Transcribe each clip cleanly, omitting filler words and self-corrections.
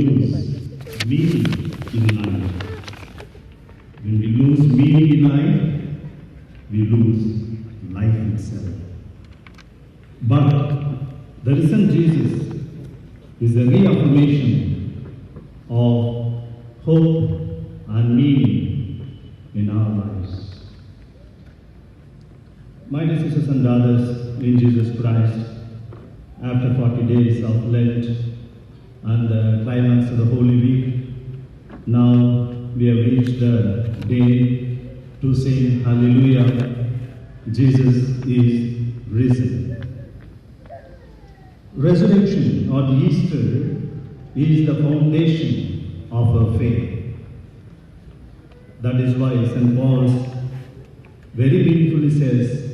lose meaning in life. When we lose meaning in life, we lose life itself. But the risen Jesus is a reaffirmation of hope and meaning in our lives. My dear sisters and brothers in Jesus Christ, after 40 days of Lent and the climax of the Holy Week, now we have reached the day to sing Hallelujah, Jesus is risen. Resurrection or the Easter is the foundation of our faith. That is why St. Paul very beautifully says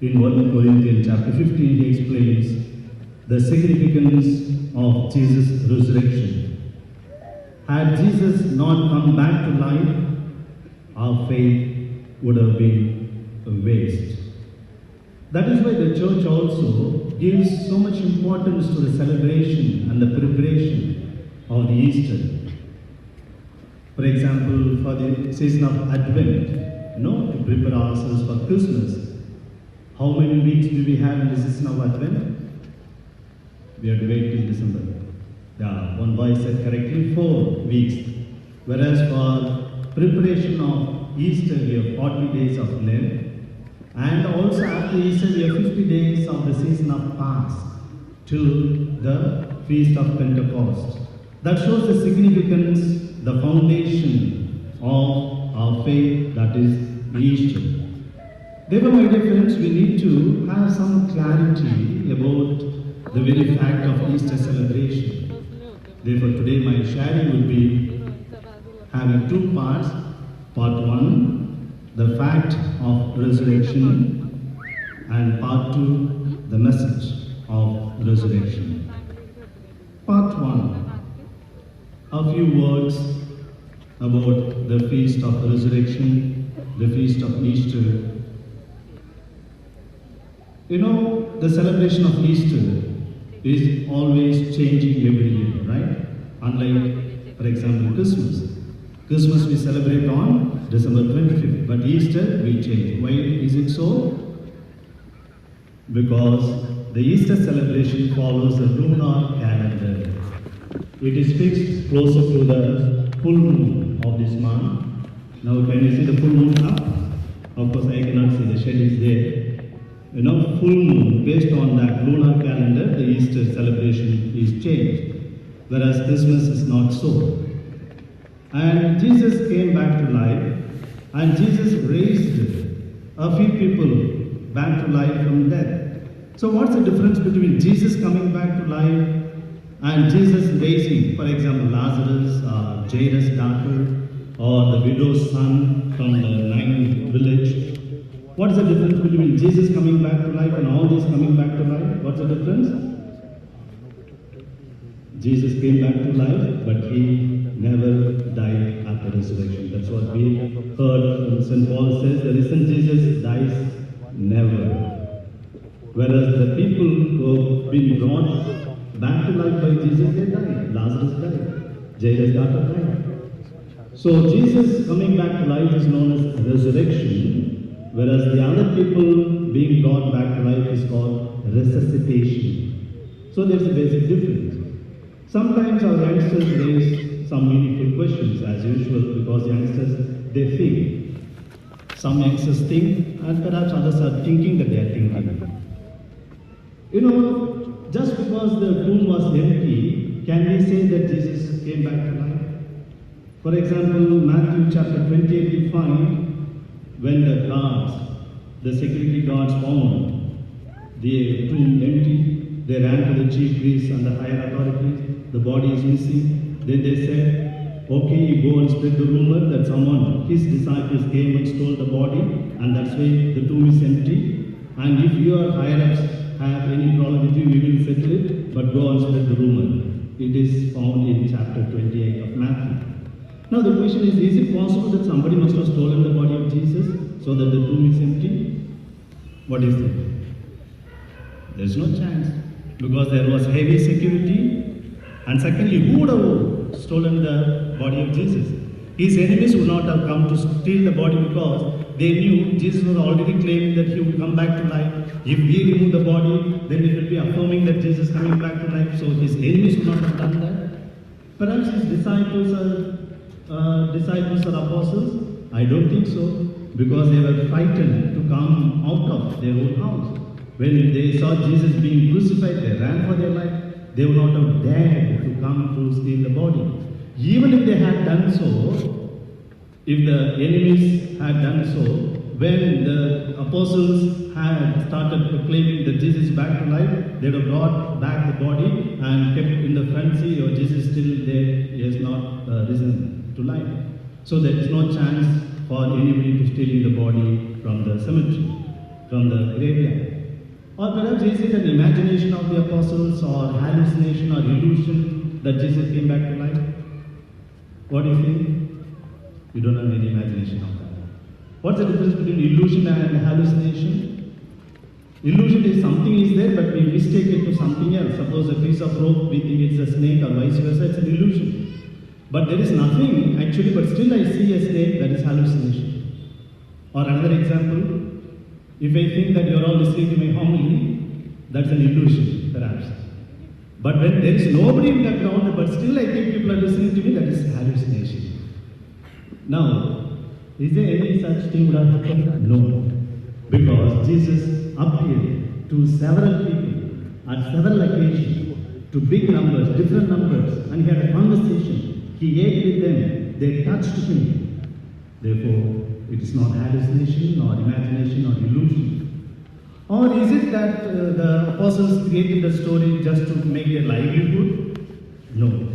in 1 Corinthians chapter 15, he explains the significance of Jesus' resurrection. Had Jesus not come back to life, our faith would have been a waste. That is why the church also gives so much importance to the celebration and the preparation of the Easter. For example, for the season of Advent, to prepare ourselves for Christmas. How many weeks do we have in the season of Advent? We have to wait till December. Yeah, one boy said correctly, 4 weeks. Whereas for preparation of Easter, we have 40 days of Lent. And also after Easter, we have 50 days of the season of Pasch till the Feast of Pentecost. That shows the significance, the foundation of our faith, that is Easter. Therefore, my dear friends, we need to have some clarity about the very fact of Easter celebration. Therefore, today my sharing will be having 2 parts. Part 1, the fact of resurrection, and part 2, the message of resurrection. Part 1, a few words about the feast of resurrection, the feast of Easter. The celebration of Easter is always changing every year, right? Unlike, for example, Christmas. Christmas we celebrate on December 25th, but Easter we change. Why is it so? Because the Easter celebration follows the lunar calendar. It is fixed closer to the full moon of this month. Now can you see the full moon up? Of course I cannot see, the shade is there. Full moon, based on that lunar calendar, the Easter celebration is changed. Whereas Christmas is not so. And Jesus came back to life, and Jesus raised a few people back to life from death. So what's the difference between Jesus coming back to life and Jesus raising, for example, Lazarus, Jairus' daughter, or the widow's son from the Nine village? What is the difference between Jesus coming back to life and all these coming back to life? What's the difference? Jesus came back to life, but he never died after resurrection. That's what we heard from St. Paul says, the risen Jesus dies never. Whereas the people who have been brought back to life by Jesus, they died. Lazarus died. Jairus' daughter died. So Jesus coming back to life is known as resurrection, whereas the other people being brought back to life is called resuscitation. So there's a basic difference. Sometimes our youngsters raise some meaningful questions as usual, because youngsters, they think. Some youngsters think, and perhaps others are thinking that they are thinking. Just because the tomb was empty, can we say that Jesus came back to life? For example, Matthew chapter 28, we find when the security guards found the tomb empty, they ran to the chief priests and the higher authorities. The body is missing. Then they said, okay, you go and spread the rumor that his disciples came and stole the body, and that's why the tomb is empty. And if your higher-ups have any problem with you, we will settle it, but go and spread the rumor. It is found in chapter 28 of Matthew. Now the question is it possible that somebody must have stolen the body of Jesus so that the tomb is empty? What is it? There's no chance, because there was heavy security And secondly, who would have stolen the body of Jesus? His enemies would not have come to steal the body because they knew Jesus was already claiming that he would come back to life. If we remove the body, then it will be affirming that Jesus is coming back to life. So his enemies would not have done that. Perhaps his disciples or apostles? I don't think so, because they were frightened to come out of their own house. When they saw Jesus being crucified, they ran for their life. They would not have dared to come to steal the body. Even if they had done so, if the enemies had done so, when the apostles had started proclaiming that Jesus is back to life, they would have brought back the body and kept in the front seat, or Jesus is still there, he has not risen to life. So there is no chance for anybody to steal the body from the cemetery, from the graveyard. Or perhaps is it an imagination of the apostles, or hallucination or illusion that Jesus came back to life? What do you think? You don't have any imagination of that. What's the difference between illusion and hallucination? Illusion is something is there, but we mistake it to something else. Suppose a piece of rope, we think it's a snake, or vice versa, it's an illusion. But there is nothing actually, but still I see a snake, that is hallucination. Or another example, if I think that you are all listening to my homily, that's an illusion, perhaps. But when there is nobody in the ground, but still I think people are listening to me, that is hallucination. Now, is there any such thing would have happened? No. Because Jesus appeared to several people at several occasions, to big numbers, different numbers, and he had a conversation. He ate with them, they touched him. Therefore, it is not hallucination or imagination or illusion. Or is it that the apostles created the story just to make their livelihood? No.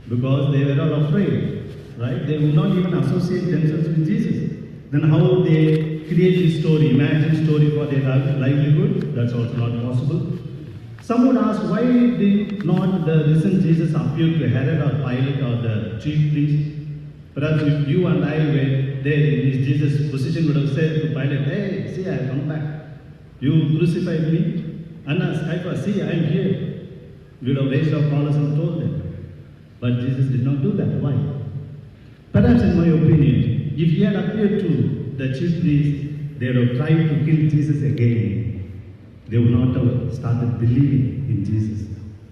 Because they were all afraid, right? They would not even associate themselves with Jesus. Then how would they create this story, imagine story for their livelihood? That's also not possible. Some would ask, why did not the risen Jesus appear to Herod or Pilate or the chief priest? Perhaps if you and I were there in this Jesus' position, would have said to Pilate, hey, see, I have come back. You crucified me. Annas, Caiaphas, see, I am here. We would have raised our collars and told them. But Jesus did not do that. Why? Perhaps in my opinion, if he had appeared to the chief priest, they would have tried to kill Jesus again. They would not have started believing in Jesus.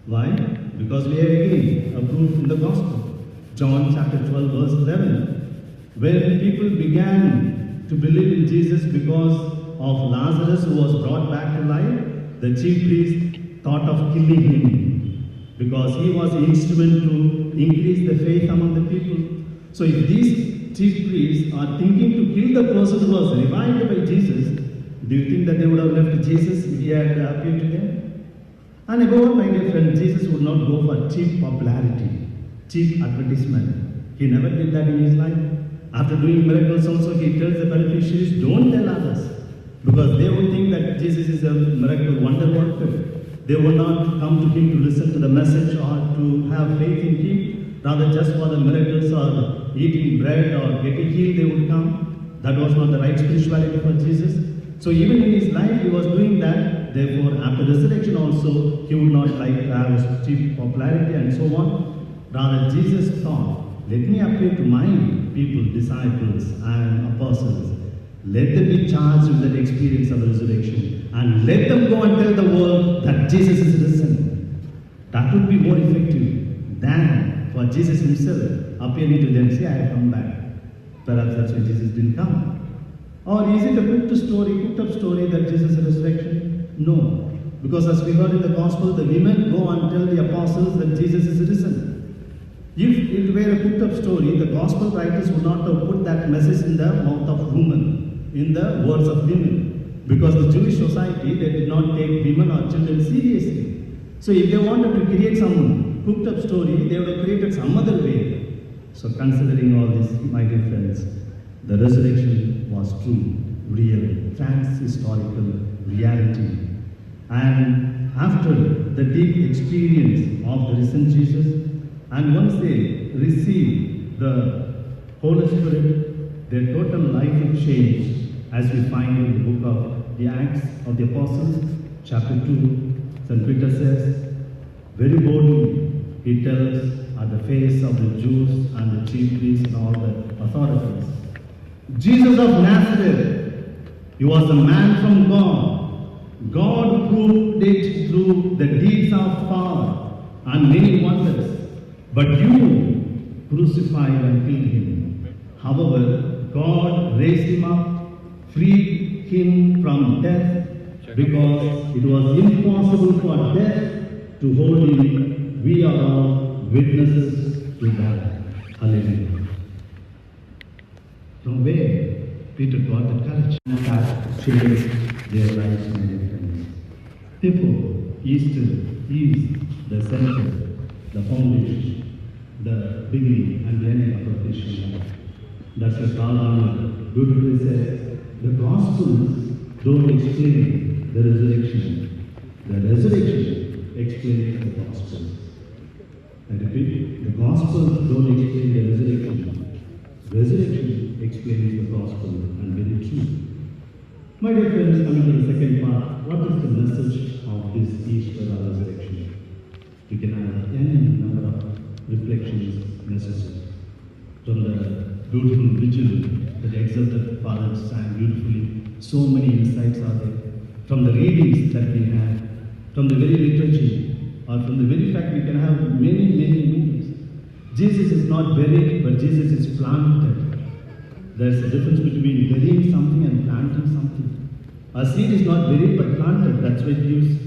Why? Because we have again a proof in the Gospel. John chapter 12 verse 11. When people began to believe in Jesus because of Lazarus who was brought back to life, the chief priest thought of killing him because he was the instrument to increase the faith among the people. So if these chief priests are thinking to kill the person who was revived by Jesus, do you think that they would have left Jesus if he had appeared to them? And above all, my dear friend, Jesus would not go for cheap popularity, cheap advertisement. He never did that in his life. After doing miracles also, he tells the beneficiaries, don't tell others. Because they would think that Jesus is a miracle wonder worker. They would not come to him to listen to the message or to have faith in him. Rather, just for the miracles or eating bread or getting healed, they would come. That was not the right spirituality for Jesus. So even in his life, he was doing that. Therefore, after resurrection also, he would not like to have cheap popularity and so on. Rather, Jesus thought, let me appear to my people, disciples and apostles. Let them be charged with that experience of resurrection. And let them go and tell the world that Jesus is risen. That would be more effective than for Jesus himself appearing to them, say, I have come back. Perhaps that's why Jesus didn't come. Or is it a cooked up story that Jesus is resurrection? No. Because as we heard in the Gospel, the women go and tell the apostles that Jesus is risen. If it were a cooked up story, the Gospel writers would not have put that message in the mouth of women, in the words of women. Because the Jewish society, they did not take women or children seriously. So if they wanted to create some cooked up story, they would have created some other way. So considering all this, my dear friends, the resurrection was true, real, trans-historical reality. And after the deep experience of the risen Jesus, and once they receive the Holy Spirit, their total life will change, as we find in the book of the Acts of the Apostles, chapter 2. St. Peter says, very boldly, he tells at the face of the Jews and the chief priests and all the authorities, Jesus of Nazareth, he was a man from God. God proved it through the deeds of power and many wonders. But you crucified and killed him. However, God raised him up, freed him from death, because it was impossible for death to hold him. We are all witnesses to that. Hallelujah. From where Peter got the courage that changed their lives, my dear friends. Therefore, Easter is the center, the foundation, the beginning and the ending of our Christian life. That's what Karl Arnold beautifully says. The Gospels don't explain the resurrection. The resurrection explains the Gospels. I repeat, the Gospels don't explain the resurrection. Resurrection explains the Gospel, and very true. My dear friends, coming to the second part, what is the message of this Easter or resurrection? We can have any number of reflections necessary. From the beautiful vigil that the exalted fathers sang beautifully, so many insights are there. From the readings that we had, from the very liturgy, or from the very fact we can have many meanings. Jesus is not buried, but Jesus is planted. There's a difference between burying something and planting something. A seed is not buried but planted. That's why it gives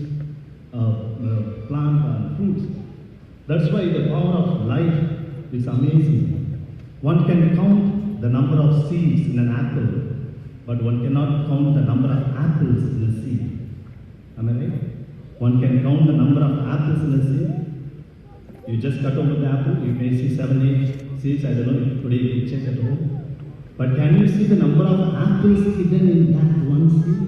plant and fruits. That's why the power of life is amazing. One can count the number of seeds in an apple, but one cannot count the number of apples in a seed. Am I right? One can count the number of apples in a seed. You just cut over the apple, you may see 7, 8 seeds. I don't know, today you check at home. But can you see the number of apples hidden in that one seed?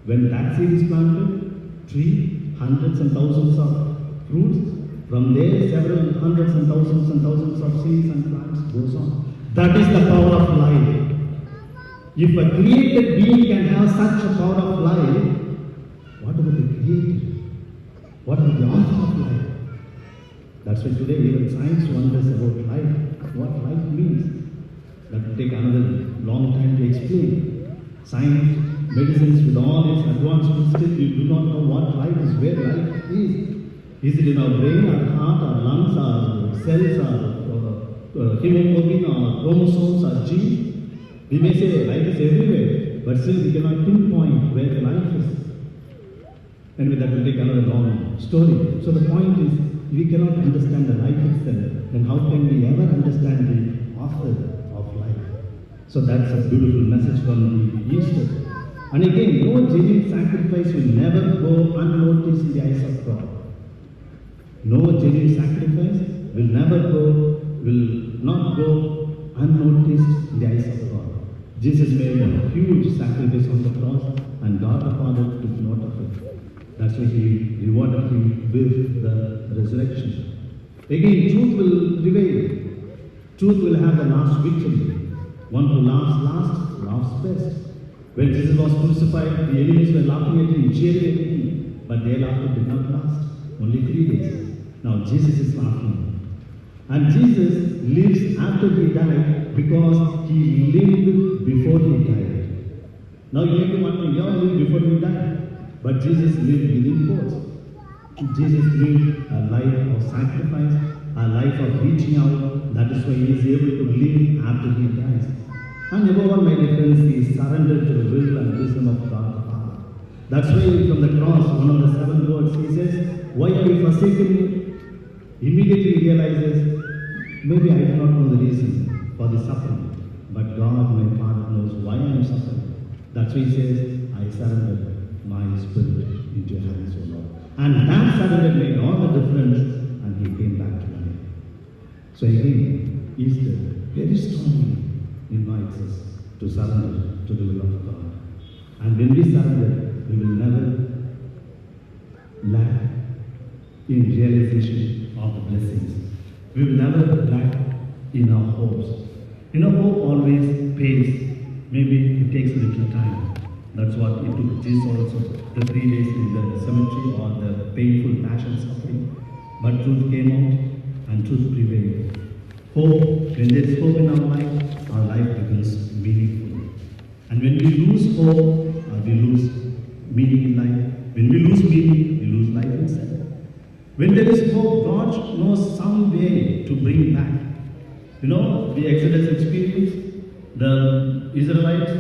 When that seed is planted, tree, hundreds and thousands of fruits. From there, several hundreds and thousands of seeds and plants goes on. That is the power of life. If a created being can have such a power of life, what about the creator? What about the author of life? That's why today even science wonders about life, what life means. That will take another long time to explain. Science, medicines with all its advancements, still you do not know what life is, where life is. Is it in our brain, our heart, our lungs, our cells, our hemoglobin, our chromosomes, our genes? We may say life is everywhere, but still we cannot pinpoint where the life is. Anyway, that will take another long story. So the point is, we cannot understand the life itself, then how can we ever understand the author of life? So that's a beautiful message from the Easter. And again, no genuine sacrifice will never go unnoticed in the eyes of God. No genuine sacrifice will not go unnoticed in the eyes of God. Jesus made a huge sacrifice on the cross, and God the Father took note of it. That's why He rewarded Him with the resurrection. Again, truth will prevail. Truth will have the last victory. One who laughs last, laughs best. When Jesus was crucified, the enemies were laughing at Him, cheering at Him, but their laughter did not last. Only 3 days. Now Jesus is laughing. And Jesus lives after He died because He lived before He died. Now you may be wondering, you lived before He died. But Jesus lived within both. Jesus lived a life of sacrifice, a life of reaching out. That is why He is able to live after He dies. And above all, my dear friends, He surrendered to the will and wisdom of God the Father. That's why from the cross, one of the 7 words, He says, "Why have you forsaken me?" Immediately He realizes, maybe I do not know the reason for the suffering, but God, my Father, knows why I am suffering. That's why He says, "I surrender my spirit into your hands, O Lord." And that surrender made all the difference, and He came back to life. So again, Easter very strongly invites us to surrender to the will of God. And when we surrender, we will never lack in realization of the blessings. We will never lack in our hopes. Hope always pays. Maybe it takes a little time. That's what it took Jesus also, the 3 days in the cemetery or the painful passion suffering. But truth came out and truth prevailed. Hope, when there is hope in our life becomes meaningful. And when we lose hope, we lose meaning in life. When we lose meaning, we lose life itself. When there is hope, God knows some way to bring back. You know, the Exodus experience, the Israelites,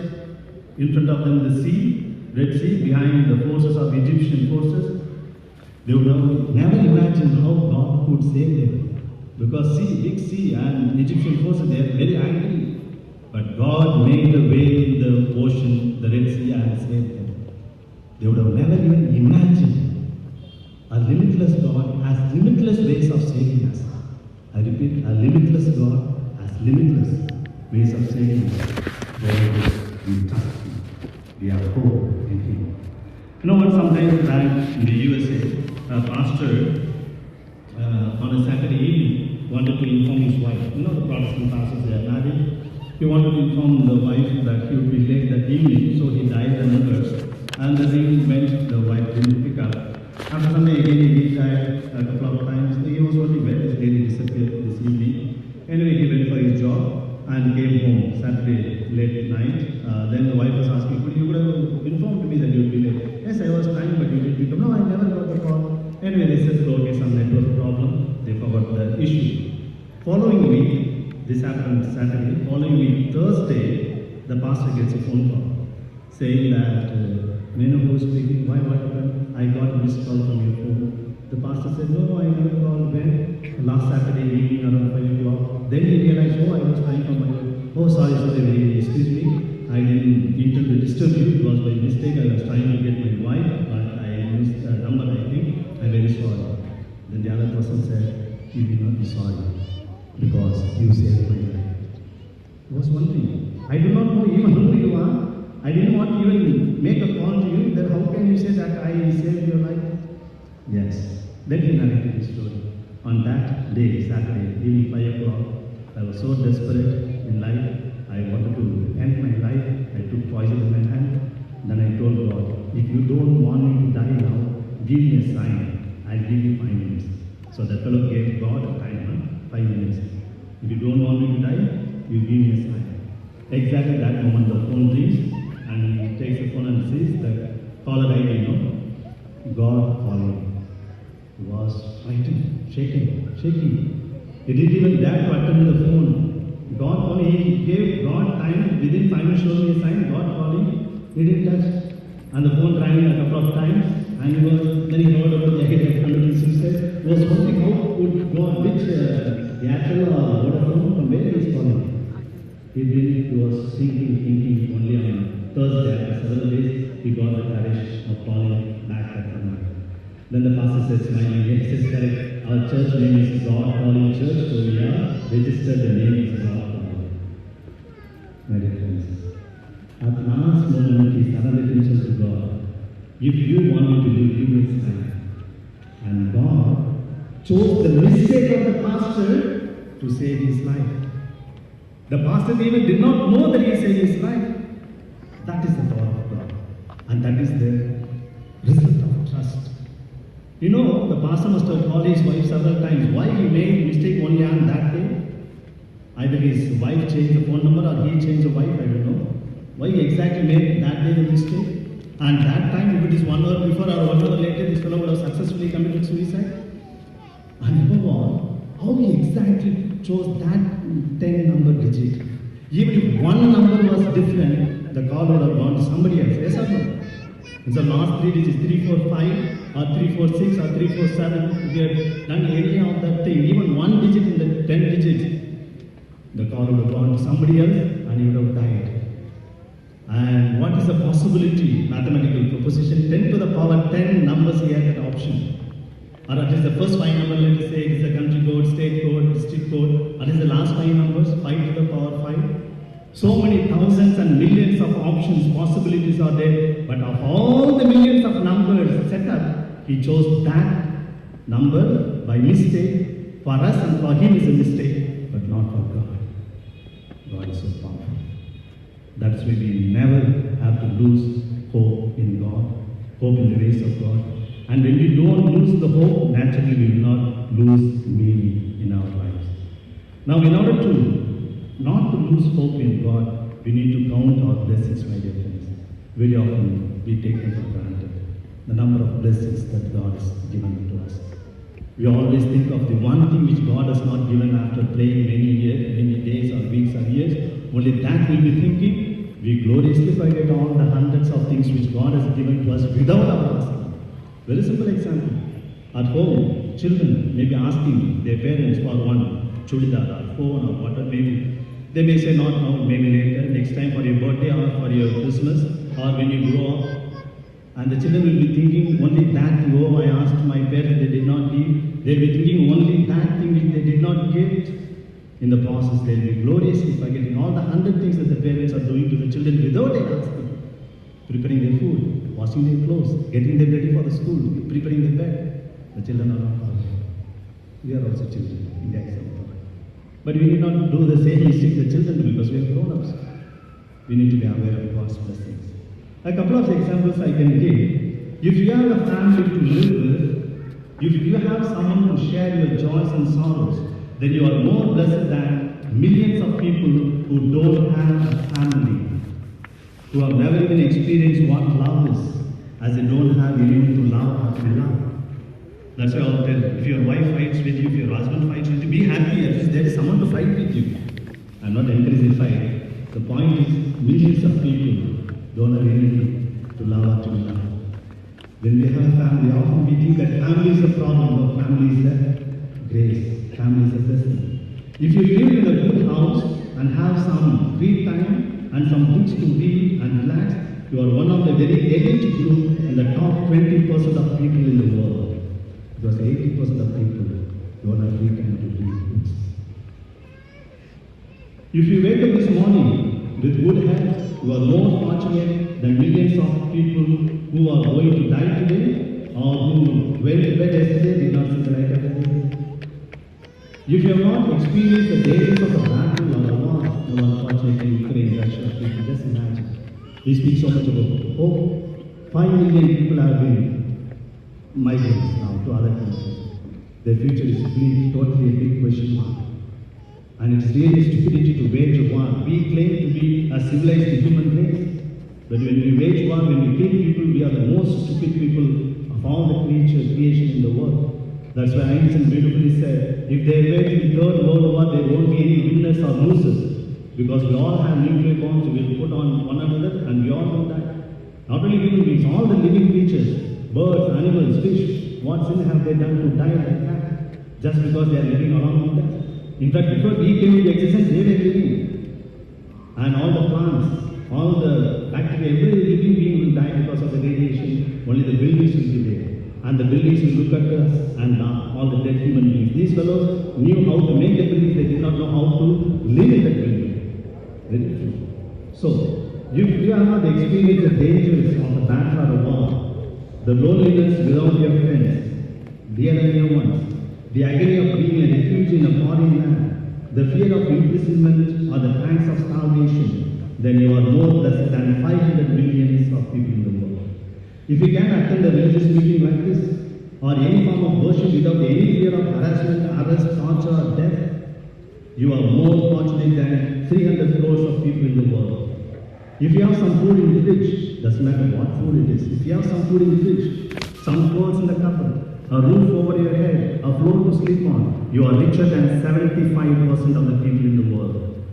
in front of them the sea, Red Sea, behind the forces of Egyptian forces. They would have never imagined how God could save them. Because big sea and Egyptian forces, they are very angry. But God made a way in the ocean, the Red Sea, and saved them. They would have never even imagined a limitless God has limitless ways of saving us. I repeat, a limitless God has limitless ways of saving us. God, we trust Him. We have hope in Him. You know what? Sometimes back in the USA, a pastor on a Saturday evening wanted to inform his wife. You know, the Protestant pastors, they are married. He wanted to inform the wife that he would be late that evening, so he dialed the number. And the evening went, the wife didn't pick up. After some day again, he tried a couple of times. He was only well, his lady disappeared this evening. Anyway, he went for his job and came home Saturday late night. Then the wife was asking, you would have informed me that you would be late. Yes, I was trying, but you didn't pick up. No, I never got the call. Anyway, they said, okay, some network problem. They forgot the issue. Following week, this happened Saturday. Following week, Thursday, the pastor gets a phone call saying that, may know who's speaking? Why, what happened? I got a missed call from your phone. The pastor said, no, I never called. When? Last Saturday evening around 5 o'clock. Then he realized, I was trying for my phone. Oh, sorry, excuse me. I didn't intend to disturb you. It was by mistake. I was trying to get my wife, but I missed a number, I think. I'm very sorry. Then the other person said, you will not be sorry because you saved my life. I was wondering, I do not know even who you are. I didn't want to even make a call to you. Then how can you say that I saved your life? Yes. Then he narrated his story. On that day, Saturday, evening 5 o'clock, I was so desperate in life. I wanted to end my life. I took poison in my hand. Then I told God, if you don't want me to die now, give me a sign. I'll give you 5 minutes. So the fellow gave God a time, 5 minutes. If you don't want me to die, you give me a sign. Exactly that moment the phone rings and he takes the phone and sees the caller ID, God calling. He was frightened, shaking. He didn't even dare to attend the phone. God only, he gave God time, within 5 minutes showed me a sign, God calling, he didn't touch. And the phone rang a couple of times, and then he heard about the idea of committing suicide. He was wondering how would God, which Airtel or Vodafone, from where he is calling. He didn't, he was thinking only on Thursday, after several days, he got the courage of calling back that night. Then the pastor said, smiling, yes, it's correct. Our church name is God Calling Church, so we are registered the name is God Calling. My dear friends, at last moment, he suddenly attention to God. If you want me to live, give me a sign. And God chose the mistake of the pastor to save his life. The pastor even did not know that he saved his life. That is the power of God. And that is the result of trust. You know, the pastor must have called his wife several times. Why he made mistake only on that day? Either his wife changed the phone number or he changed the wife, I don't know. Why he exactly made that day the mistake? And that time, if it is 1 hour before or 1 hour later, this fellow would have successfully committed suicide. And above all, how he exactly chose that 10 number digit. Even if one number was different, the call would have gone to somebody else. Yes or no? It's the last 3 digits, 345 or 346 or 347. If you had done any of that thing, even one digit in the 10 digits, the call would have gone to somebody else and he would have died. And what is the possibility? Mathematical proposition 10 to the power 10 numbers he had that option. Or at least the first 5 numbers, let us say it is the country code, state code, district code. Or is the last 5 numbers, 5 to the power 5. So many thousands and millions of options, possibilities are there. But of all the millions of numbers set up, he chose that number by mistake. For us and for him is a mistake, but not for God. God is so powerful. That's why we never have to lose hope in God, hope in the ways of God. And when we don't lose the hope, naturally we will not lose meaning in our lives. Now, in order to not to lose hope in God, we need to count our blessings, my dear friends. Very often we take them for granted, the number of blessings that God has given to us. We always think of the one thing which God has not given after praying many years, many days or weeks or years. Only that we'll be thinking. We gloriously forget all the hundreds of things which God has given to us without our asking. Very simple example. At home, children may be asking their parents for one chudidar or phone or whatever maybe. They may say not now, maybe later, next time for your birthday or for your Christmas or when you grow up. And the children will be thinking only that, oh, I asked my parents, they did not give. They'll be thinking only that thing which they did not give. In the process, they'll be gloriously forgetting all the 100 things that the parents are doing to the children without asking. Preparing their food, washing their clothes, getting them ready for the school, preparing their bed. The children are not following. We are also children in the eyes of God. But we need not do the same mistake the children do because we are grown-ups. We need to be aware of God's blessings. A couple of examples I can give. If you have a family to live with, if you have someone to share your joys and sorrows, then you are more blessed than millions of people who don't have a family, who have never even experienced what love is, as they don't have anyone to love or to love. That's why I'll tell you, if your wife fights with you, if your husband fights with you, be happy, at least there is someone to fight with you. I'm not encouraging fight. The point is, millions of people don't have anything to love or to be loved. When we have a family, often we think that family is a problem, but family is a grace, family is a blessing. If you live in a good house and have some free time and some books to read and relax, you are one of the very elite group in the top 20% of people in the world. Because 80% of people don't have free time to read books. If you wake up this morning with good health, you are more fortunate than millions of people who are going to die today or who went to bed yesterday did not see the light of the day. If you have not experienced the dangers of a battle or a war, no unfortunately Ukraine, Russia, people, just imagine. We speak so much about hope. 5 million people have been migrants now to other countries. Their future is really totally a big question mark. And it's really stupidity to wage a war. We claim to be a civilized human race. But when we wage war, when we kill people, we are the most stupid people of all the creation in the world. That's why Einstein beautifully said, if they wage the Third World War, there won't be any winners or losers. Because we all have nuclear bombs, we will put on one another and we all will die. Not only human beings, all the living creatures, birds, animals, fish, what sin have they done to die like that? Just because they are living along with us. In fact, before we came into existence, they were living. And all the plants, all the bacteria, every living being will die because of the radiation. Only the buildings will be there. And the buildings will look at us and all the dead human beings. These fellows knew how to make the buildings, they did not know how to live in that building. Very true. So, if you have not experienced the dangers of a battle or a war, the loneliness without your friends, dear and near ones, the agony of being a refugee in a foreign land, the fear of imprisonment or the pangs of starvation, then you are more blessed than 500 millions of people in the world. If you can attend a religious meeting like this, or any form of worship without any fear of harassment, arrest, torture, or death, you are more fortunate than 300 crores of people in the world. If you have some food in the fridge, doesn't matter what food it is, if you have some food in the fridge, some clothes in the cupboard, a roof over your head, a floor to sleep on, you are richer than 75% of the people in the world.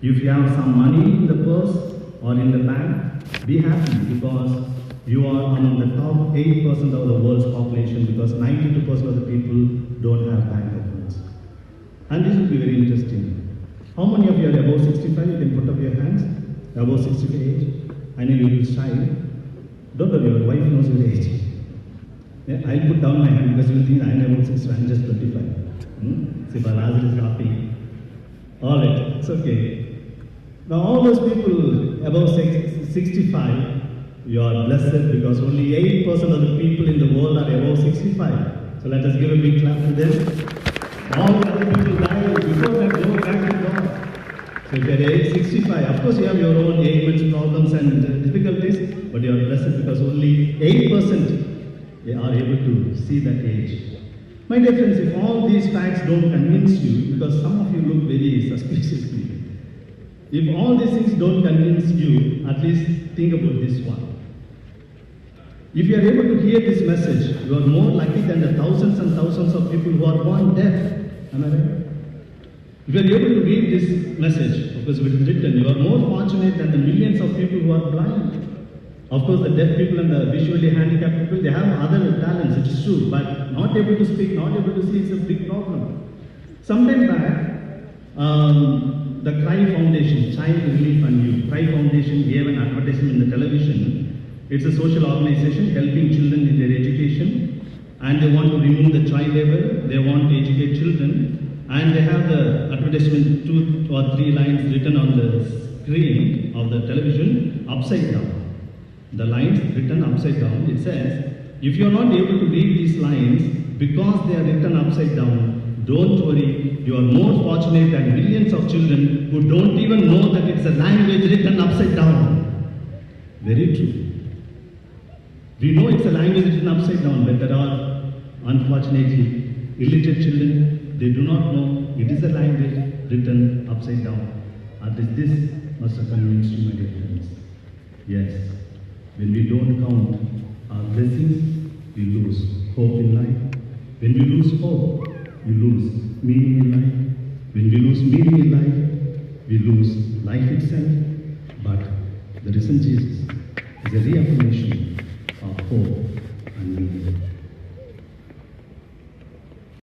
If you have some money in the purse or in the bank, be happy because you are among the top 8% of the world's population because 92% of the people don't have bank accounts. And this will be very interesting. How many of you are above 65? You can put up your hands. Above 65 age. I know you will be shy. Don't worry, your wife knows your age. Yeah, I'll put down my hand because you will think I'm about 65, I'm just 25. See, Balazar is happy. Alright, it's okay. Now all those people above 65, you are blessed because only 8% of the people in the world are above 65. So let us give a big clap to them. All the other people die before that go back to God. So if you are age 65, of course you have your own ailments, problems and difficulties, but you are blessed because only 8% are able to see that age. My dear friends, if all these facts don't convince you, because some of you look very suspiciously, if all these things don't convince you, at least think about this one. If you are able to hear this message, you are more lucky than the thousands and thousands of people who are born deaf. Am I right? If you are able to read this message, of course it is written, you are more fortunate than the millions of people who are blind. Of course, the deaf people and the visually handicapped people, they have other talents, it is true, but not able to speak, not able to see, it's a big problem. Sometime back, the CRY Foundation, Child Relief and Youth, CRY Foundation gave an advertisement in the television. It's a social organization helping children in their education, and they want to remove the child labor, they want to educate children, and they have the advertisement 2 or 3 lines written on the screen of the television upside down. The lines written upside down, it says, if you are not able to read these lines because they are written upside down, don't worry, you are more fortunate than millions of children who don't even know that it's a language written upside down. Very true. We know it's a language written upside down, but there are, unfortunately, illiterate children, they do not know it is a language written upside down. At least this must have convinced you, my dear friends. Yes, when we don't count our blessings, we lose hope in life. When we lose hope, we lose meaning in life. When we lose meaning in life, we lose life itself. But the risen Jesus is a reaffirmation of hope and meaning.